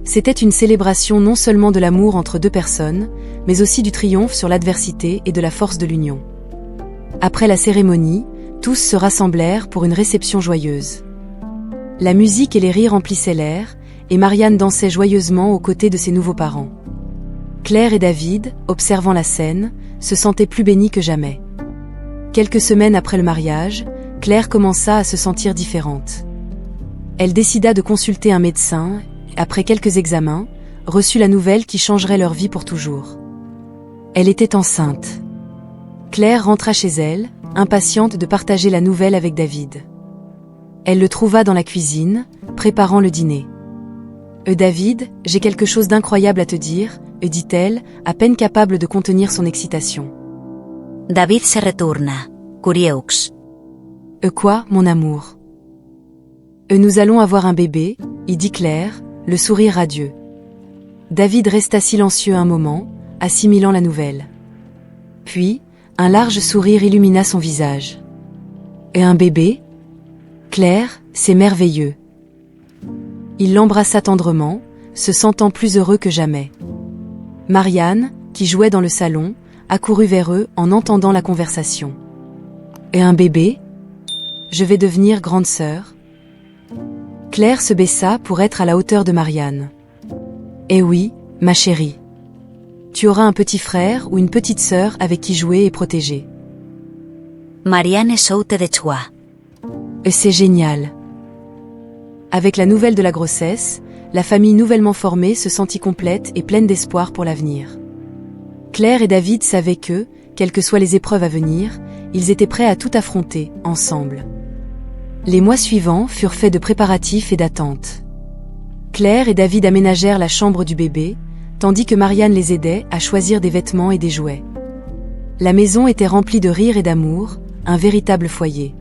C'était une célébration non seulement de l'amour entre deux personnes, mais aussi du triomphe sur l'adversité et de la force de l'union. Après la cérémonie, tous se rassemblèrent pour une réception joyeuse. La musique et les rires remplissaient l'air, et Marianne dansait joyeusement aux côtés de ses nouveaux parents. Claire et David, observant la scène, se sentaient plus bénis que jamais. Quelques semaines après le mariage, Claire commença à se sentir différente. Elle décida de consulter un médecin, et après quelques examens, reçut la nouvelle qui changerait leur vie pour toujours. Elle était enceinte. Claire rentra chez elle, impatiente de partager la nouvelle avec David. Elle le trouva dans la cuisine, préparant le dîner. « David, j'ai quelque chose d'incroyable à te dire » dit-elle, à peine capable de contenir son excitation. David se retourna, curieux. « Quoi, mon amour ?»« Nous allons avoir un bébé » dit Claire, le sourire radieux. David resta silencieux un moment, assimilant la nouvelle. Puis, Un large sourire illumina son visage. Et un bébé? Claire, c'est merveilleux. Il l'embrassa tendrement, se sentant plus heureux que jamais. Marianne, qui jouait dans le salon, accourut vers eux en entendant la conversation. Et un bébé? Je vais devenir grande sœur. Claire se baissa pour être à la hauteur de Marianne. Eh oui, ma chérie. Tu auras un petit frère ou une petite sœur avec qui jouer et protéger. Marianne saute de joie. Et c'est génial. Avec la nouvelle de la grossesse, la famille nouvellement formée se sentit complète et pleine d'espoir pour l'avenir. Claire et David savaient que, quelles que soient les épreuves à venir, ils étaient prêts à tout affronter, ensemble. Les mois suivants furent faits de préparatifs et d'attentes. Claire et David aménagèrent la chambre du bébé, tandis que Marianne les aidait à choisir des vêtements et des jouets. La maison était remplie de rire et d'amour, un véritable foyer.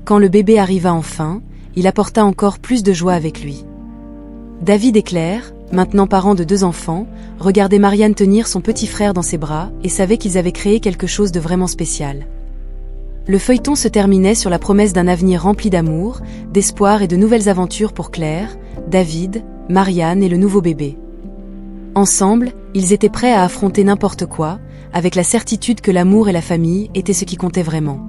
Quand le bébé arriva enfin, il apporta encore plus de joie avec lui. David et Claire, maintenant parents de 2 enfants, regardaient Marianne tenir son petit frère dans ses bras et savaient qu'ils avaient créé quelque chose de vraiment spécial. Le feuilleton se terminait sur la promesse d'un avenir rempli d'amour, d'espoir et de nouvelles aventures pour Claire, David, Marianne et le nouveau bébé. Ensemble, ils étaient prêts à affronter n'importe quoi, avec la certitude que l'amour et la famille étaient ce qui comptait vraiment.